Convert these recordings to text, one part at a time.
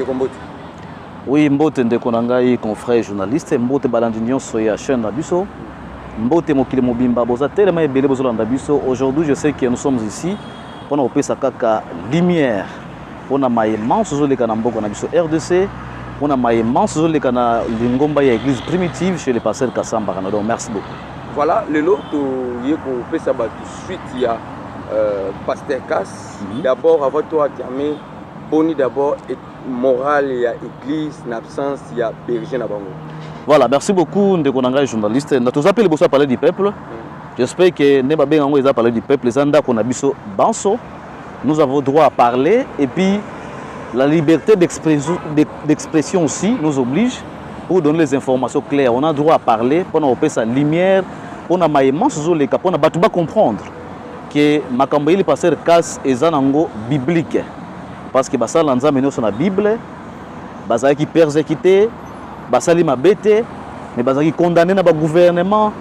de Kombote. Oui, Mbote Ndekonangai, confrère journaliste, Mbote Balandinion Soya chaîne Nabiso, Mbote Mokile Mobimba Boza tellement ébélé Bozola Nabiso. Aujourd'hui, je sais que nous sommes ici pour nous opérer Sakaka lumière. Pour nous maïman sur les canambos Nabiso RDC, pour nous maïman sur les canaux Lingomba église primitive chez les pasteurs Kassamba. Donc merci beaucoup. Voilà, le lot où il peut savoir tout de suite il y a pasteur Kass. D'abord, avant toi, Tiamé, Boni d'abord et morale, il y a église, en absence, il y a berger Nabango. Voilà, merci beaucoup, Ndekonanga, journaliste. Nous avons appelé pour parler du peuple. J'espère que nous avons parlé du peuple. Nous avons droit à parler et puis la liberté d'expression aussi nous oblige pour donner les informations claires. On a droit à parler pour nous sa lumière, pour nous comprendre que Makambaïli pasteur Kass est un biblique. Parce que ça lanza mené sur la Bible, bazali qui persécuté, basali mabete, mais bazali condamné na ba gouvernement,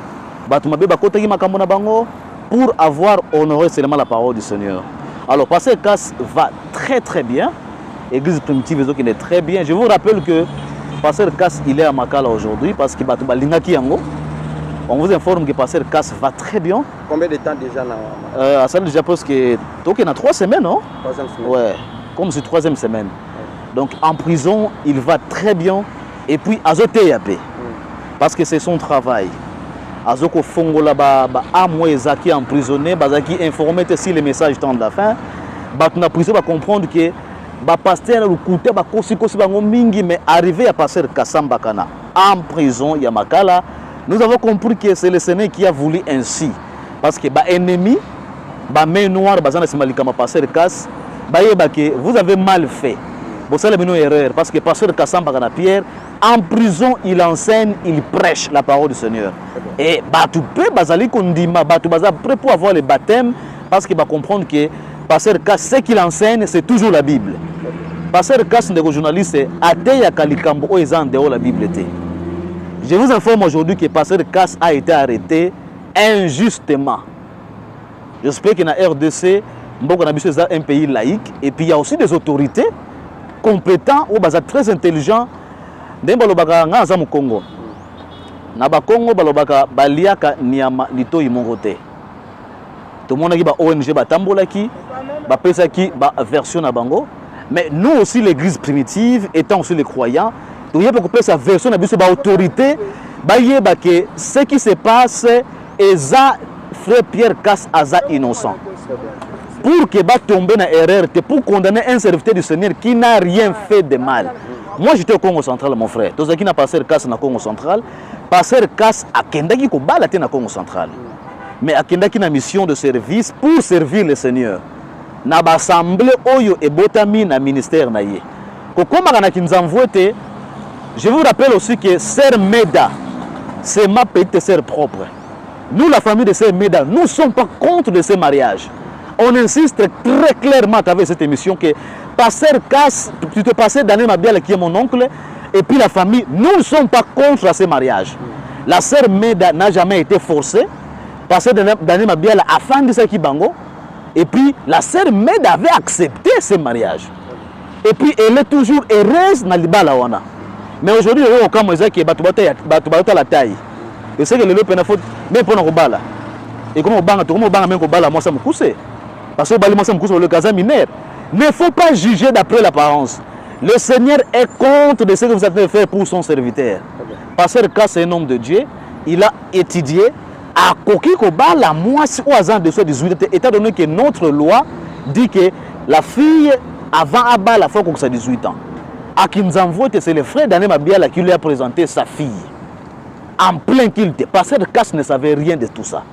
batu mabe ba kota ki makambo na bango pour avoir honoré seulement la parole du Seigneur. Alors pasteur Kass va très bien, église primitive qui est très bien. Je vous rappelle que pasteur Kass il est à Makala aujourd'hui parce que batu balingaki yango. On vous informe que pasteur Kass va très bien. Combien de temps déjà na ça déjà parce que toké na 3 semaines non? 3e semaine. Ouais. Comme c'est 3e semaine. Donc en prison, il va très bien. Et puis, azote yabe. Parce que c'est son travail. Azoko fongola ba amweza qui emprisonné, bazaki informé si les messages tendent la fin. Batuna prison va comprendre que ba pasteur le côté ba kosi bango mingi mais arrivé à passer Kassamba Kana en prison Yamakala, nous avons compris que c'est le Seigneur qui a voulu ainsi. Parce que ba ennemi, ba main noire bazana simalika ma passer Kass. Vous avez mal fait. Vous avez une erreur parce que pasteur Kassamba Kana Pierre, en prison, il enseigne, il prêche la parole du Seigneur. Et Batoupe, Bazali Kondima, Batoubaza, prêt pour avoir le baptême parce qu'il va comprendre que pasteur Kass, ce qu'il enseigne, c'est toujours la Bible. Pasteur Kass, le journaliste, Ateya Kalikambo, Oezan de la Bible. Je vous informe aujourd'hui que pasteur Kass a été arrêté injustement. J'espère que dans la RDC, c'est un pays laïque et puis il y a aussi des autorités compétentes ou très intelligents dans le Congo. Na ba Congo balobaka baliaka niama litoyi mongote. Tout le monde a ONG batambolaki, ba pesaki ba version na bango, mais nous aussi l'église primitive étant aussi les croyants, nous y a beaucoup sa version na biso ba autorité, ba yeba que ce qui se passe est frère Pierre Kass aza innocent. Pour que va tomber dans l'erreur, pour condamner un serviteur du Seigneur qui n'a rien fait de mal. Moi j'étais au Congo central, mon frère. Tout ce qui n'a pas pasteur Kass dans le Congo central, pasteur Kass a kendaki ko balate dans le Congo central. Mais a kendaki na mission de service pour servir le Seigneur. Na ba assemblée oyo et botami na ministère na ye. Ko koma kana kinzamvoete, je vous rappelle aussi que sœur Meda, c'est ma petite sœur propre. Nous la famille de sœur Meda, nous ne sommes pas contre de ces mariages. On insiste très clairement à travers cette émission que pasteur Kass, tu te passais d'année Mabiala qui est mon oncle, et puis la famille, nous ne sommes pas contre ces mariages. La sœur Meda n'a jamais été forcée, pasteur d'année Mabiala a fait de ce qui bango, et puis la sœur Meda avait accepté ces mariages. Et puis elle est toujours heureuse dans l'Ibala wana. Mais aujourd'hui, on a dit que batubata la taille. Je sais que le loup est faute, mais pour nous bala. Et comment on banga, tout le monde banga même qu'on bala, moi ça me cousse. Parce que le gazan mineur. Ne faut pas juger d'après l'apparence. Le Seigneur est contre de ce que vous avez fait pour son serviteur. Pasteur Kass est un homme de Dieu. Il a étudié à Koki Kobala, moi, si au hasard de 18 ans, étant donné que notre loi dit que la fille avant Abba, la fois qu'on a 18 ans. À Kinzamvote, c'est le frère d'Anne Mabiala qui lui a présenté sa fille. En plein culte. Pasteur Kass ne savait rien de tout ça.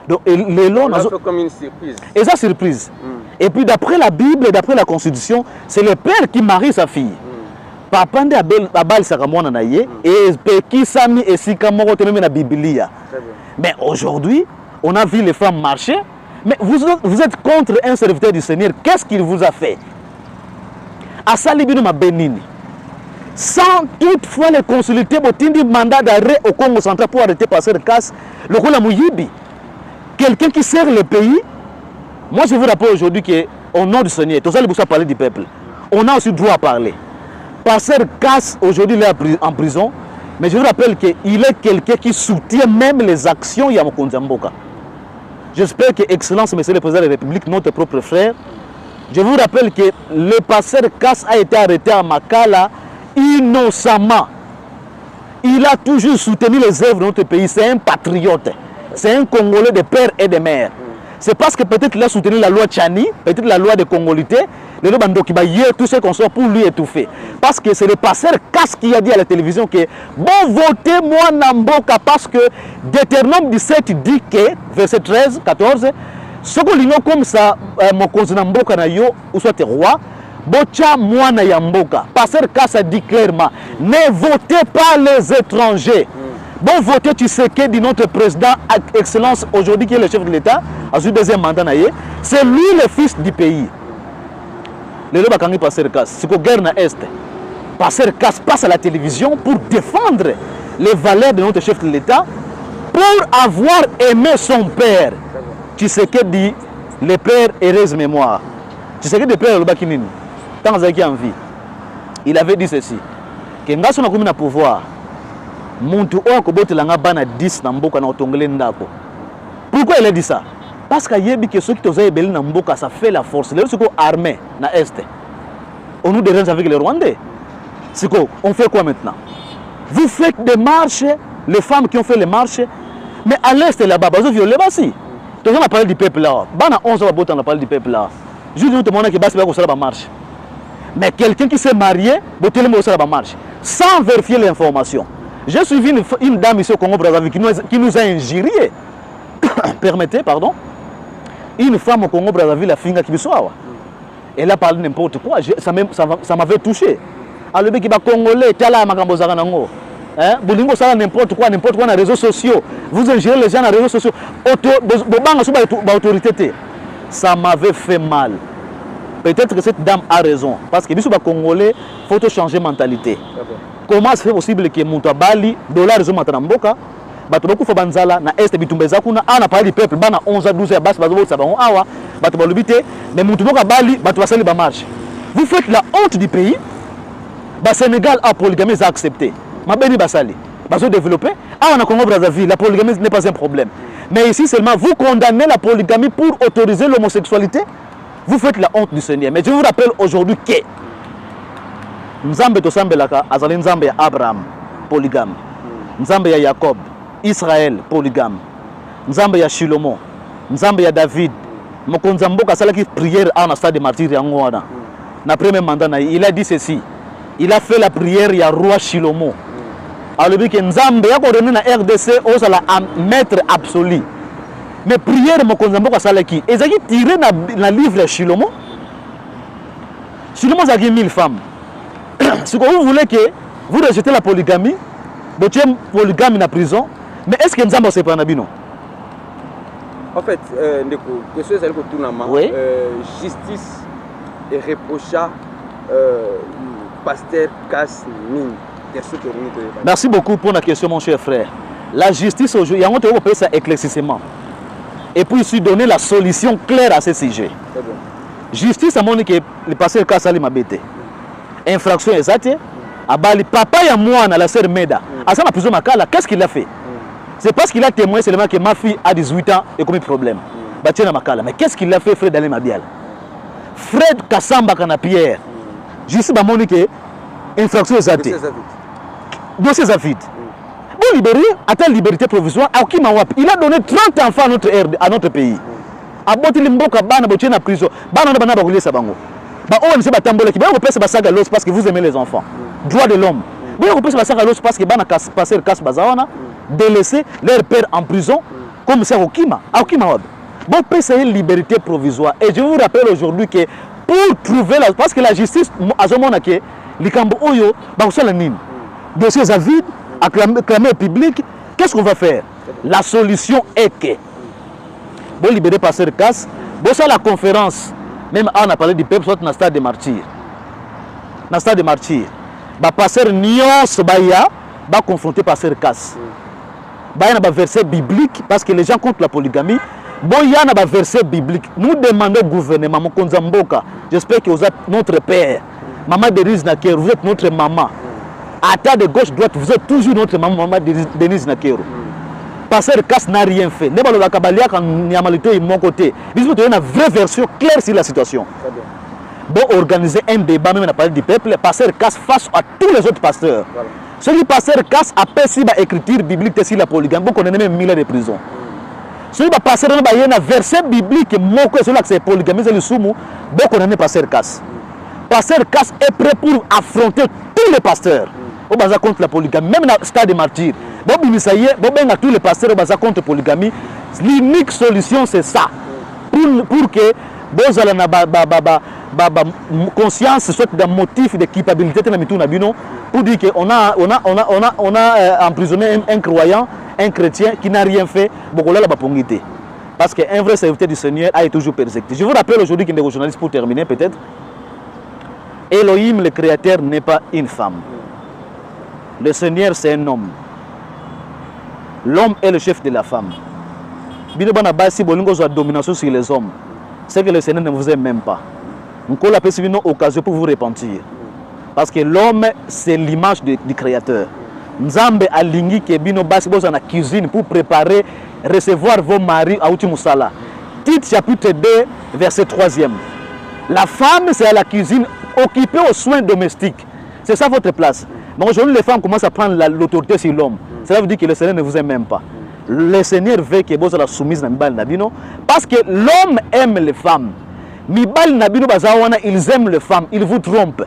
Donc, c'est comme une surprise. Et ça, surprise. Et puis, d'après la Bible, d'après la Constitution, c'est le père qui marie sa fille. Papa de Abel Saramona Naye et qui s'ami et si Kamoro même la Biblia. Mais aujourd'hui, on a vu les femmes marcher. Mais vous êtes contre un serviteur du Seigneur. Qu'est-ce qu'il vous a fait? Asalibino ma Benini. Sans toutefois les consulter, il mandat d'arrêt au Congo central pour arrêter passer le casse. Le Kola Mouyibi. Quelqu'un qui sert le pays. Moi, je vous rappelle aujourd'hui qu'au nom du Seigneur, tout ça, il faut parler du peuple. On a aussi droit à parler. pasteur Casse, aujourd'hui, il est en prison. Mais je vous rappelle qu'il est quelqu'un qui soutient même les actions de Mokonzi Mboka. J'espère que, Excellence, Monsieur le Président de la République, notre propre frère, je vous rappelle que le pasteur Casse a été arrêté à Makala innocemment. Il a toujours soutenu les œuvres de notre pays. C'est un patriote. C'est un Congolais de père et de mère. C'est parce que peut-être qu'il a soutenu la loi Tchani, peut-être la loi de Congolité, le Lobando qui va hier tout ce qu'on sort pour lui étouffer. Parce que c'est le pasteur Casse qui a dit à la télévision que bon, votez-moi Namboka parce que Deutéronome 17 dit que, verset 13, 14, ce que l'union comme ça, Mokonzi Namboka na yo, ou soit roi, Bocha Mwana Yamboka. Pasteur Casse a dit clairement, ne votez pas les étrangers. Bon, votez Tshisekedi, dit notre président, Excellence, aujourd'hui qui est le chef de l'État, à son deuxième mandat, c'est lui le fils du pays. Le Loba Kangi Pasteur Casse, c'est que guerre na Est. Pasteur Casse passe à la télévision pour défendre les valeurs de notre chef de l'État, pour avoir aimé son père. Tshisekedi, le père heureuse mémoire. Tshisekedi, le père Loba Kinini, tant qu'il en vie, il avait dit ceci, que Ngasso na komi pouvoir. Muntu oyo kobotelanga bana 10 na mboka na otongele ndako. Pourquoi il a dit ça? Parce que yebi que ceux qui toza ebeli na mboka ça fait la force. Les autres armée na est. On nous dérange avec les Rwandais. C'est quoi? On fait quoi maintenant? Vous faites des marches, les femmes qui ont fait les marches, mais à l'est là-bas, vous violez basi. Tout on a parlé du peuple là. Bana 11 ans on a parlé du peuple là. Je dis tout le monde que basi va ko sala ba marche. Mais quelqu'un qui s'est marié, botelé mo sala ba marche sans vérifier l'information. J'ai suivi une dame ici au Congo-Brazzaville qui nous a injurié. Permettez, pardon. Une femme au Congo-Brazzaville, la finga qui elle a parlé n'importe quoi. Ça m'avait touché. Alors, le Congolais, Bolingo, ça n'importe quoi dans les réseaux sociaux. Vous ingérez les gens dans les réseaux sociaux. Ça m'avait fait mal. Peut-être que cette dame a raison. Parce que les Congolais, il faut changer de mentalité. Comment c'est possible que Mouta Bali, dollar zo matramboka, bato beaucoup banzala na est bitumbeza kuna ana parler du peuple bana 11 à 12 bas bazo ça bango awa bato balubité mais Mouta Bali bato basali ba marche. Vous faites la honte du pays. Ba Sénégal a polygamie a accepté. Mabeni basali bazo développer awa na Congo Brazzaville la polygamie n'est pas un problème. Mais ici seulement vous condamnez la polygamie pour autoriser l'homosexualité. Vous faites la honte du Seigneur. Mais je vous rappelle aujourd'hui que Nzambe tosambelaka azali nzambe ya Abraham polygame, nzambe ya Jacob Israël polygame, nzambe ya Shilomo, nzambe ya David. Mokonzi Mboka salaki prière à un stade de martyr yango wana. Na premier mandat il a dit ceci. Il a fait la prière ya roi Shilomo. Alors que nzambe ya ko donner na RDC au sala maître absolu. Mais prière Mokonzi Mboka salaki ezaki tiré na livre Shilomo. Shilomo zaki 1000 femmes. Si vous voulez que vous rejetez la polygamie, vous tuez polygamie dans la prison, mais est-ce que nous avons séparé Nabino? En fait, question est que tout oui? Justice et reprocha pasteur Casse Mine. Merci beaucoup pour la question, mon cher frère. La justice aujourd'hui, il y a un peu ça éclaircissement. Et puis, il donner la solution claire à ce sujet. C'est bon. Justice, à mon que le pasteur Casse m'a bêté. Infraction exacte, abali papa ya moi la sœur Meda. À ça, ma prison Makala, qu'est-ce qu'il a fait? C'est parce qu'il a témoigné seulement que ma fille a 18 ans et commis problème. Batiena Makala. Mais qu'est-ce qu'il a fait, Fred Alain Mabial? Fred Kassamba Kana Pierre. Juste à mon que infraction exacte. Dossier Zafid. Bon libéré, attends liberté provisoire. Il a donné 30 enfants à notre pays. A boti limboka bana botiena prison. Bana bana bagulé sabango. Parce que vous aimez les enfants. Droit de l'homme. Parce que passer casse bazawana, délaisser leur père en prison, comme c'est Okima. Bon, c'est une liberté provisoire. Et je vous rappelle aujourd'hui que pour trouver la. Parce que la justice, à ce moment-là, les Oyo, dossier vide, acclamé au public, qu'est-ce qu'on va faire? La solution est que. Bon, libérer passer casse, bon, ça la conférence. Même on a parlé du peuple, soit dans le stade de martyr. Dans le stade de martyr, le pasteur Nyos Baya va confronter le pasteur Casse. Il y a un verset biblique parce que les gens contre la polygamie. Il y a un verset biblique. Nous demandons au gouvernement, Mokonzi Mboka, j'espère que vous êtes notre père. Maman Denise Nakero, vous êtes notre maman. À ta de gauche, droite, vous êtes toujours notre maman, Maman Denise Nakero. Pasteur Casse n'a rien fait. Ne pas le Kabalia quand Niamalito est de mon côté. Bisous, tu as une vraie version claire sur la situation. Bon, organiser un débat, même à parler du peuple, Pasteur Casse face à tous les autres pasteurs. Voilà. Celui Pasteur Casse a perçu l'écriture biblique sur la polygamie, bon, on a même 1000 ans de prison. Celui qui Pasteur Casse a un verset biblique, celui qui est polygamie, c'est le soumou, bon, on a même Pasteur Casse. Pasteur Casse est prêt pour affronter tous les pasteurs. Au bas contre la polygamie, même dans le stade de martyr. Bon, ça y est, bon, tous les pasteurs au bas contre la polygamie. L'unique solution, c'est ça. Pour que vous ayez une conscience, soit d'un motif de culpabilité, pour dire qu'on a emprisonné un croyant, un chrétien qui n'a rien fait, parce qu'un vrai serviteur du Seigneur a été toujours persécuté. Je vous rappelle aujourd'hui qu'il y a des journalistes, pour terminer peut-être, Elohim, le Créateur, n'est pas une femme. Le Seigneur, c'est un homme. L'homme est le chef de la femme. Si vous avez une domination sur les hommes, c'est que le Seigneur ne vous aime même pas. Nous avons une occasion pour vous repentir. Parce que l'homme, c'est l'image du Créateur. Nzambe a lingi ke bino basi boza na cuisine pour préparer, recevoir vos maris à Utimusala. Tite chapitre 2, verset 3e. La femme, c'est à la cuisine, occupée aux soins domestiques. C'est ça votre place. Donc aujourd'hui, les femmes commencent à prendre l'autorité sur l'homme. Cela veut dire que le Seigneur ne vous aime même pas. Le Seigneur veut que vous soyez soumise à Mibal Nabino. Parce que l'homme aime les femmes. Mibal Nabino, ils aiment les femmes, ils vous trompent.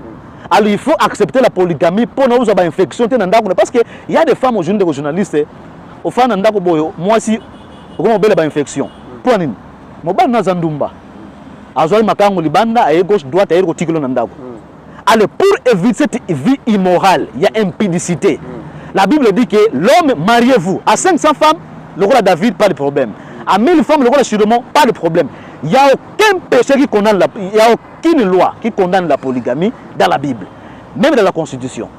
Alors il faut accepter la polygamie pour nous avoir une infection. Parce qu'il y a des femmes aujourd'hui, des journalistes, au fond, moi aussi, je vais avoir une infection. Pour nous, je vais avoir Zandumba. Azoi makango libanda, à gauche, droite, à gauche, alors pour éviter cette vie immorale, il y a impudicité. La Bible dit que l'homme, mariez-vous. À 500 femmes, le roi David, pas de problème. À 1000 femmes, le roi Salomon, pas de problème. Il n'y a aucun péché qui condamne il n'y a aucune loi qui condamne la polygamie dans la Bible, même dans la Constitution.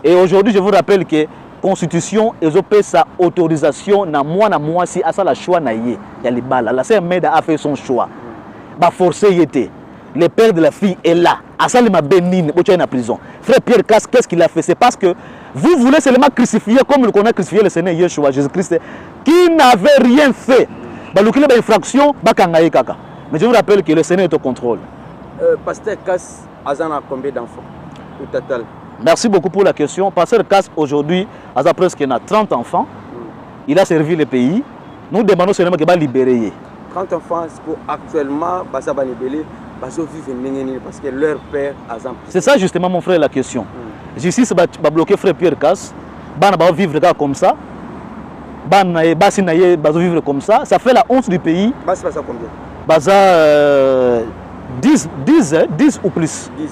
Et aujourd'hui, je vous rappelle que la Constitution, ils ont fait sa autorisation, na moi, si à ça la choix na yé. Il y a les balles. La sœur Meda a fait son choix. Bah forcé y était. Le père de la fille est là. Asalima Bénine, il est en prison. Frère Pierre Casse, qu'est-ce qu'il a fait? C'est parce que vous voulez seulement crucifier comme on a crucifié le Seigneur Yeshua, Jésus-Christ, qui n'avait rien fait. Mais je vous rappelle que le Seigneur est au contrôle. Pasteur Casse, Azan a combien d'enfants au total? Merci beaucoup pour la question. Pasteur Casse, aujourd'hui, Azan presque 30 enfants. Il a servi le pays. Nous demandons seulement qu'il va libérer. 30 enfants, actuellement, il va libérer. Parce que leur père a. C'est ça justement mon frère la question. Justice va bloquer frère Pierre Casse. Va vivre comme ça. Va vivre comme ça. Ça fait la honte du pays. C'est pas ça combien? 10 ou plus. 10.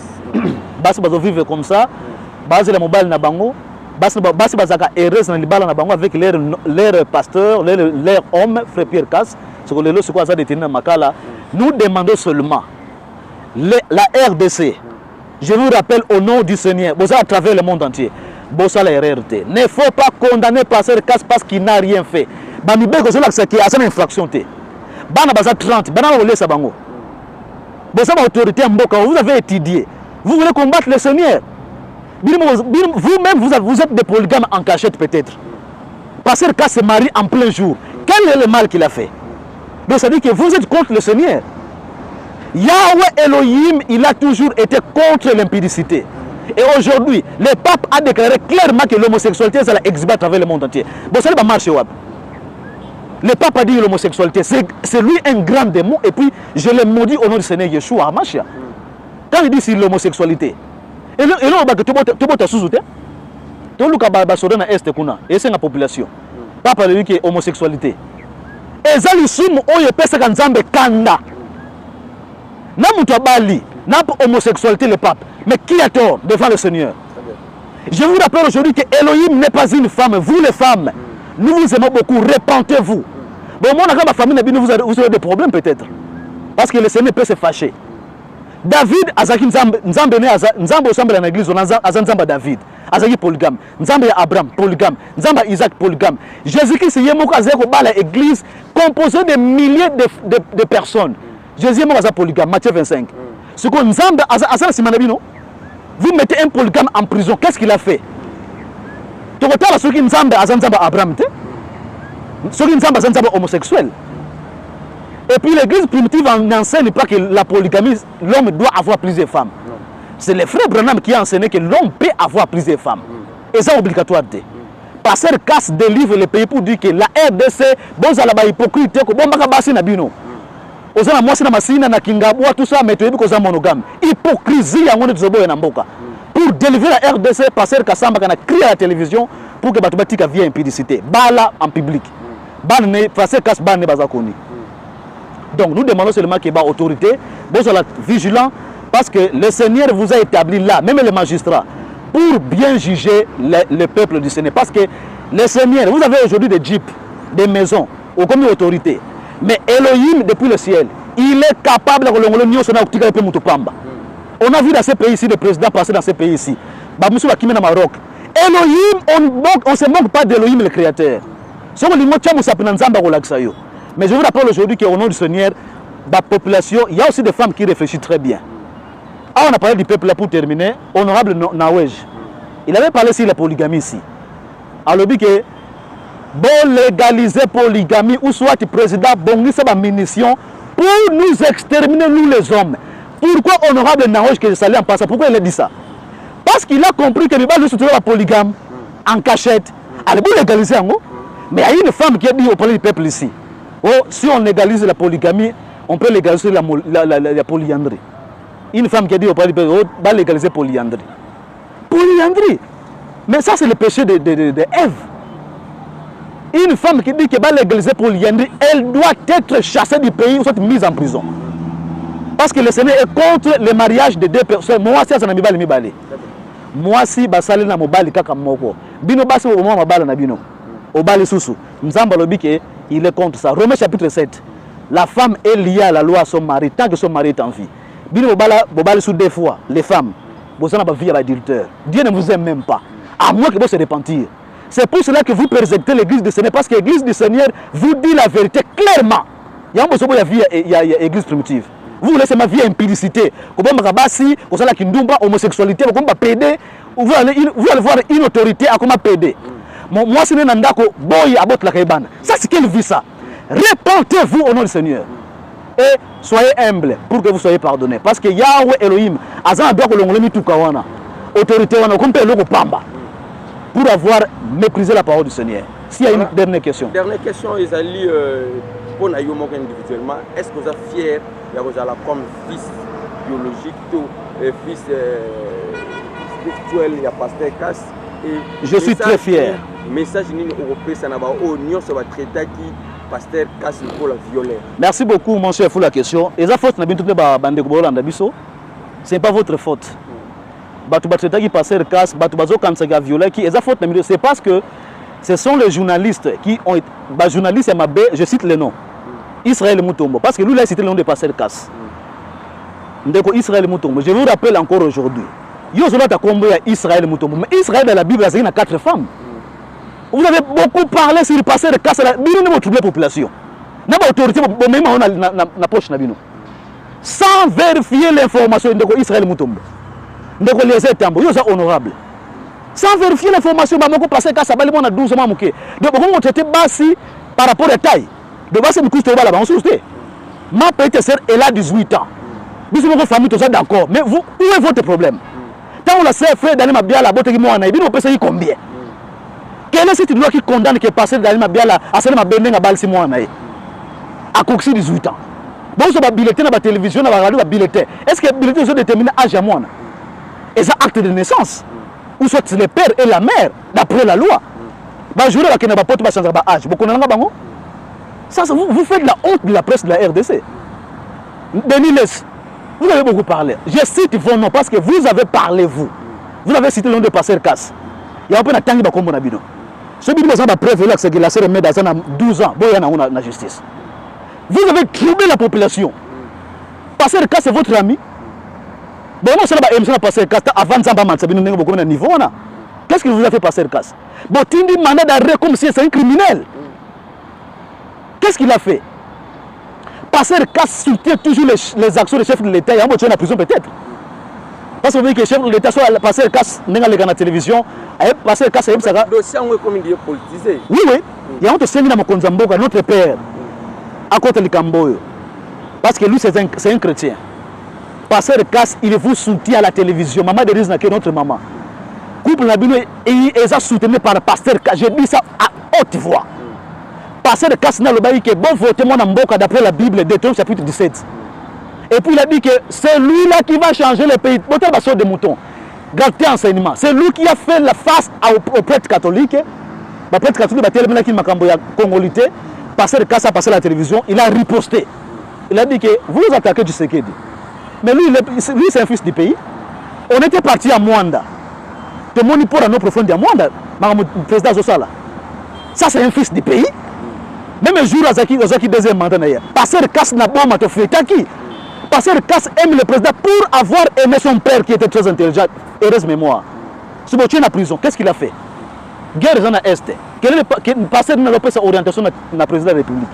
Va vivre comme ça. Basi la mobile na bango. Basi bazaka heureuse na libala na bango avec leur pasteur, leur homme frère Pierre Casse. Ce que le quoi ça détenir makala. Nous demandons seulement la RDC, je vous rappelle au nom du Seigneur, vous à travers le monde entier, bossa la RRT. Ne faut pas condamner Pasteur Casse parce qu'il n'a rien fait. Bamibeko c'est là qui a une infraction. Bana baza 30, bana volé sa bango. Bossa autorité mboka, vous avez étudié. Vous voulez combattre le Seigneur. Vous-même vous êtes des polygames en cachette peut-être. Pasteur Casse se marie en plein jour. Quel est le mal qu'il a fait? Donc ça dit que vous êtes contre le Seigneur. Yahweh Elohim, il a toujours été contre l'impudicité. Et aujourd'hui, le pape a déclaré clairement que l'homosexualité, ça l'exhibe à travers le monde entier. Bon, ça va marcher. Le pape a dit que l'homosexualité, c'est lui un grand démon. Et puis, je l'ai maudit au nom du Seigneur Yeshua. Quand il dit c'est l'homosexualité, et là, il y a tout sous-souté. Tout le monde a est et c'est la population. Papa a dit que l'homosexualité. Et ça, il y a kanda. Bali, homosexualité le pape. Mais qui a tort devant le Seigneur? Je vous rappelle aujourd'hui que Elohim n'est pas une femme. Vous les femmes, nous vous aimons beaucoup. Repentez-vous. Bon, moi, dans ma famille, vous avez des problèmes peut-être. Parce que le Seigneur peut se fâcher. David, Azaki Nzambe ensemble dans l'église, Nzamba David. Azaki polygame. Nzambe Abraham, polygame. Nzamba Isaac, polygame. Jésus-Christ, il y a l'église composée de milliers de personnes. Jésus est polygame, Matthieu 25. Ce qu'on Nzamba, Azan Simanabino. Vous mettez un polygame en prison, qu'est-ce qu'il a fait? Tu regardes ceux qui ne sont pas Abraham, ceux qui ne sont pas homosexuels. Et puis l'église primitive n'enseigne pas que la polygamie, l'homme doit avoir plusieurs femmes. C'est les frères Branham qui ont enseigné que l'homme peut avoir plusieurs femmes. Et c'est obligatoire. Pasteur Casse délivre le pays pour dire que la RDC, bon, ça la hypocrite, bon, bakabasi na bino. Ozana mwasi na masina na kingabwa tout ça mais tu es koza monogame. Hypocrisie yango nzobo na mboka. Pour délivrer la RDC, Pasteur Kassamba kana crier à la télévision pour que batu batika via impudicité. Bala en public. Bala ne Pasteur Casse ban ne bazakoni. Donc nous demandons seulement que les autorités soient vigilants parce que le Seigneur vous a établi là, même les magistrats, pour bien juger le peuple du Seigneur. Parce que le Seigneur, vous avez aujourd'hui des jeeps, des maisons, comme autorité. Mais Elohim, depuis le ciel, il est capable de on a vu dans ces pays ici, le président passer dans ces pays ici. Maroc. Elohim, on ne se manque pas d'Elohim le créateur. Mais je vous rappelle aujourd'hui qu'au nom du Seigneur, la population, il y a aussi des femmes qui réfléchissent très bien. Ah, on a parlé du peuple là pour terminer. Honorable Nawej, il avait parlé sur la polygamie ici. Alors, il dit que bon légaliser la polygamie ou soit le président Bongi sa munition pour nous exterminer, nous les hommes. Pourquoi honorable Nawej que ça allait en passant? Pourquoi il a dit ça? Parce qu'il a compris que il va soutenir la polygame en cachette. Allez, vous légaliser en haut. Mais il y a une femme qui a dit au palais du peuple ici. Oh, si on légalise la polygamie, on peut légaliser la polyandrie. Une femme qui a dit au palais du peuple, oh, va légaliser la polyandrie. Polyandrie. Mais ça, c'est le péché de Ève. Une femme qui dit qu'elle va légaliser la polyandrie, elle doit être chassée du pays ou soit mise en prison. Parce que le Seigneur est contre le mariage de deux personnes. Moi, si ça n'a pas de moi, si basale na mobali kaka moko. Bino basi au moins mabala na bino. Obali susu. Nzamba lobike, il est contre ça. Romains chapitre 7. La femme est liée à la loi à son mari tant que son mari est en vie. Bino bobali sous deux fois les femmes. Vous avez vie à l'adultère. Dieu ne vous aime même pas. À moins que vous se repentir. C'est pour cela que vous persécutez l'église du Seigneur. Parce que l'église du Seigneur vous dit la vérité clairement. Il y a un vie à l'église primitive. Vous laissez ma vie à impudicité. Comme Makabasi, comme ça la kindumba, homosexualité, comme PD, vous allez voir une autorité à comment PD. Moi, c'est un andako, boy, abot la kaibana. Ça, c'est quelle vie ça? Répentez-vous au nom du Seigneur. Et soyez humbles pour que vous soyez pardonnés. Parce que Yahweh Elohim, Azan doit que l'on tout kawana. Autorité, on a compris le pamba. Pour avoir méprisé la parole du Seigneur. S'il y a une dernière question. Dernière question, Isali, pour nous individuellement, est-ce que vous êtes fiers d'avoir comme fils biologique, fils spirituel, il y a Pasteur Casse? Je suis très fier. Message européen, ça n'a pas union sur votre traité qui Pasteur Casse pour la violer. Merci beaucoup, mon cher, pour la question. Et ça, faute, ce n'est pas votre faute. C'est parce que ce sont les journalistes qui ont été. Journaliste MAB, je cite le nom. Israël Moutombo. Parce que lui, il a cité le nom de Pasteur Casse. Israël Moutombo. Je vous rappelle encore aujourd'hui. Israël Moutombo. Mais Israël, dans la Bible, il y a 4 femmes. Vous avez beaucoup parlé sur le Pasteur Casse. Il y a une population. Il y a une autorité dans poche. Sans vérifier l'information d'Israël Moutombo. C'est honorable. Sans vérifier l'information, il y a Pasteur Casse. Il y a 12 ans. Donc, on traite Bassi par rapport à taille. De Bassi, ma petite sœur, elle a 18 ans. Vous avez une famille, tout ça d'accord. Mais vous, où est votre problème? Quand on a fait d'aller ma biala, vous avez payé combien? Quelle est cette loi qui condamne que passer d'aller ma biala à celle de ma benne à Balsi Moana? À Coxy 18 ans. Bon, ça va bulletin à la télévision, à la radio, à bulletin. Est-ce que le bulletin est déterminé à âge à moi? Et ça, acte de naissance. Ou soit le père et la mère, d'après la loi. Je vais vous pas de changer d'âge. Ça, vous faites de la honte de la presse de la RDC. Denis Les, vous avez beaucoup parlé. Je cite vos noms parce que vous avez parlé, vous. Vous avez cité le nom de Pasteur Casse. Il y a un peu de temps qui va comme on ce qui nous a prévu c'est que la sœur met dans 12 ans. Il y a la justice. Vous avez troublé la population. Pasteur Casse, c'est votre ami. Bon, moi, c'est Pasteur Casse. Avant de niveau. Qu'est-ce que vous avez fait, Pasteur Casse? Bon, Tindi m'a d'arrêt comme si c'est un criminel. Qu'est-ce qu'il a fait? Pasteur Casse soutient toujours les actions des chefs de l'État. Il y a un en prison peut-être. Parce que vous voyez que le chef de l'État soit passé le casse dans la télévision, passé le casse, ça le dossier est comme il est politisé. Oui, oui. Il y a un autre séminaire à notre père, à côté de Camboyo. Parce que lui, c'est un chrétien. Passer le casse, il vous soutient à la télévision. Maman de Riz n'a que notre maman. Couple Nabino est soutenu par le pasteur. J'ai dit ça à haute voix. Passer le casse dans le bail que bon voter mon amboka d'après la Bible, Deutéronome chapitre 17. Et puis il a dit que c'est lui-là qui va changer le pays. Moteur va sortir des moutons. Gardez enseignement. C'est lui qui a fait la face aux prêtres catholiques. Le prêtre catholique a tellement qu'il m'a camboyé congolité. Passer le casse à passer la télévision. Il a riposté. Il a dit que vous attaquez du Tshisekedi. Mais lui c'est un fils du pays. On était parti à Mwanda. Tout le monde pour à nos profondes à Mwanda. Le président Zosala. Ça c'est un fils du pays. Même un jour, Azaki deuxième mandat. Passer le casse n'a pas fait qui. Passer le casse aime le président pour avoir aimé son père qui était très intelligent. Heureuse mémoire. Si vous êtes en prison, qu'est-ce qu'il a fait? Guerre dans l'Est. Quel est le passé de l'orientation de la présidence de la République?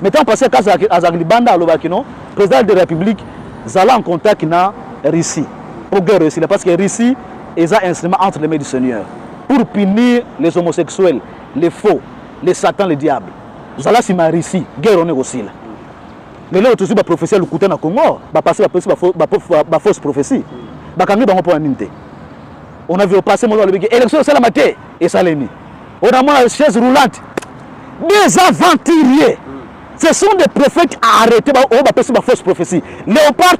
Mettons passer le casse à Zaglibanda, le président de la République, Zala en contact avec la Russie. Pour guerre Russie, parce que la Russie est un instrument entre les mains du Seigneur. Pour punir les homosexuels, les faux, les satans, les diables. Zala si ma Russie, guerre on est aussi là. Mais là, aussi, la prophétie, le côté dans le Congo, va passer la fausse prophétie. On a vu passer l'élection, c'est la matinée, et ça l'est mis. On a la chaise roulante. Des aventuriers. Ce sont des prophètes à arrêter, on va passer la fausse prophétie. Léopard,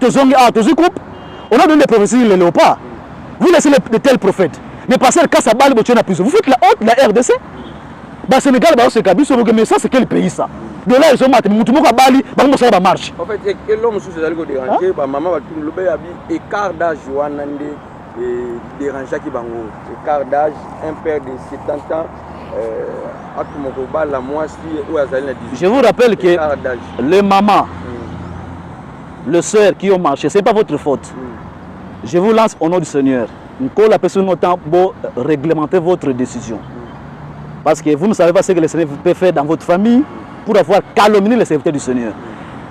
on a donné des prophéties, les léopards. Vous laissez de tels prophètes. Mais passez le cas à balle, vous faites la honte de la RDC. Bah, Sénégal, mais ça, c'est quel pays ça? De là, ils ont maté, mais tout le monde a bali, ça va marcher. En fait, l'homme sous ces algos dérangés, maman va tout le béabi, écart d'âge, dérangé qui bango, écart d'âge, un père de 70 ans, je vous rappelle que les mamans, les soeurs qui ont marché, ce n'est pas votre faute. Je vous lance au nom du Seigneur. La personne autant pour réglementer votre décision. Parce que vous ne savez pas ce que le Seigneur peut faire dans votre famille pour avoir calomnié les serviteurs du Seigneur.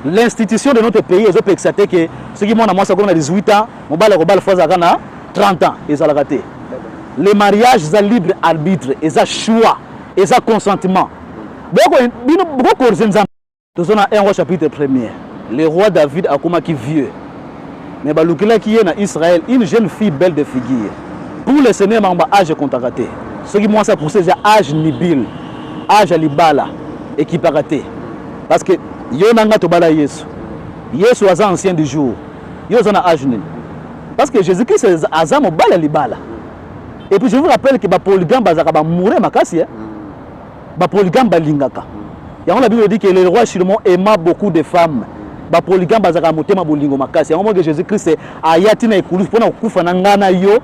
L'institution de notre pays, ils ont accepté que ceux qui m'ont annoncé qu'on a 18 ans, on va le faire 30 ans, ils ont raté. Les mariages, ils ont libre arbitre, ils ont choix, ils ont consentement. Beaucoup de un roi chapitre 1er. Le roi David a comme qui vieux. Mais qui est en Israël, une jeune fille belle de figure. Pour le Seigneur, âge contacté. Ceux qui m'ont ça pour ces âge nibil, âge libala, et qui paraté. Parce que Yonanga Tobala Yesu. Yesu est ancien du jour. Yesu est âge nul. Parce que Jésus-Christ est azam au bala libala. Et puis je vous rappelle que le polygame va mourir makasi. Le polygame va lingaka. La Bible dit que le roi Salomon aima beaucoup de femmes. Le polygame va motema bolingo makasi. Il que Jésus-Christ a yatina ekulu pour na kufa na ngana yo.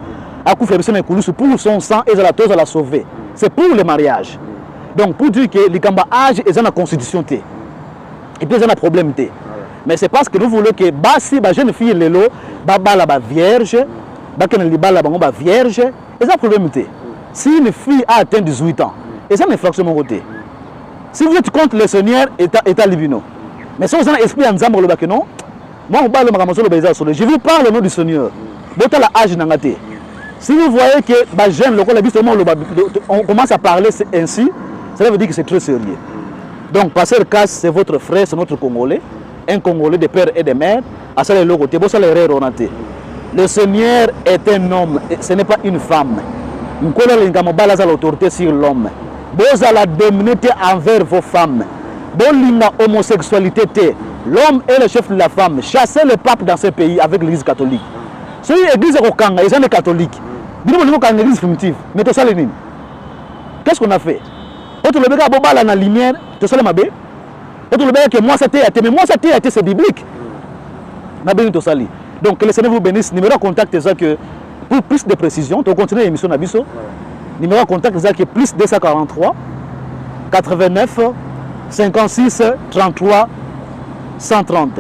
Pour son sang et la sauver. C'est pour le mariage. Donc pour dire que les âge est dans la constitution. Et puis il y a un problème. Mais c'est parce que nous voulons que si la jeune fille est la vierge, la vierge, il y a un problème. Si une fille a atteint 18 ans, il y a une infraction de mon côté. Si vous êtes contre le Seigneur, état libino. Mais si vous avez un esprit en zambo, non, moi je vous parle au nom du Seigneur. Si vous voyez que les jeunes, on commence à parler ainsi, ça veut dire que c'est très sérieux. Donc, Pasteur Casse, c'est votre frère, c'est notre Congolais, un Congolais de père et de mère. Le Seigneur est un homme, ce n'est pas une femme. Vous avez l'autorité sur l'homme. Vous avez la dominité envers vos femmes. Vous avez l'homosexualité. L'homme est le chef de la femme. Chassez le pape dans ce pays avec l'église catholique. Si l'église est Okanga, ils sont des catholiques. Nous avons une église primitive. Mais tout ça, qu'est-ce qu'on a fait? Quand le béga boba la lumière, tout ça, quand le béga que moi c'était, mais moi c'était, c'est biblique. Donc que le Seigneur vous bénisse. Numéro de contact est ça que pour plus de précision, tu continues l'émission Nabiso. Numéro de contact est ça que plus 243 89 56 33 130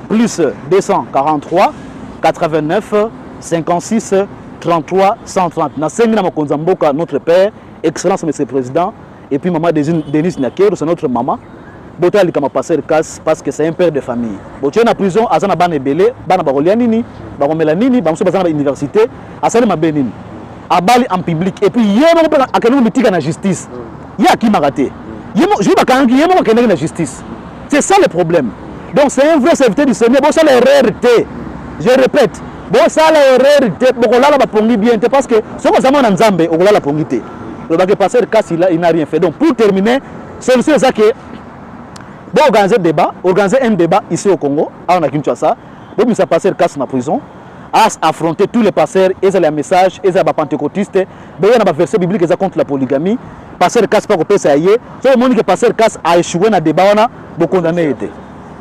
plus 243 89 56 33 130. Notre père, excellence monsieur le président, et puis maman Denise Nakero, c'est notre maman. boto ali kama passer casse parce que c'est un père de famille boto na prison azana bana ebele bana bakolia nini bakomela nini bamuso bazana ba université asali mabe nini abali en public et puis yemo ko pela akelo mitika na justice ya ki magate yemo je ba kangi yemo ko na justice c'est ça le problème donc c'est un vrai serviteur du Seigneur bon ça l'erreur je répète bon ça l'erreur bokolala ba pongi bien parce que soko zama na nzambe okolala pongi te le bague passer casse il n'a rien fait donc pour terminer c'est ça que bon organiser un débat ici au Congo on a Kinshasa bon ça passer casse na prison à affronter tous les pasteurs et les messages et les pentecôtistes ben il y a un verset biblique contre la polygamie passer casse pas copier ça y est so le monde que passer casse a échoué dans débat on a beaucoup condamné été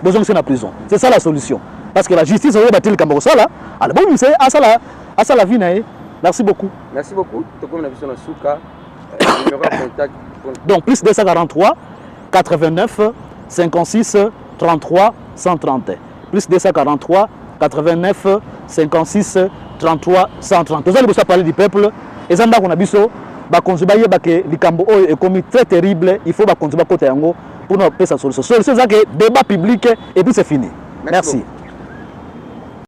besoin c'est na prison c'est ça la solution parce que la justice on va battre le Cameroun ça là alors bon c'est à ça la vie nae merci beaucoup to comme na biso na suka numéro de contact donc plus 243 89 56 33 130 plus 243 89 56 33 130 vous allez vous parler du peuple et ça on a biso ba konzuba yeba ke likambo oyo est comme très terrible il faut ba konzuba kota yango pour nous passer sa solution c'est ça que débat public et puis c'est fini merci.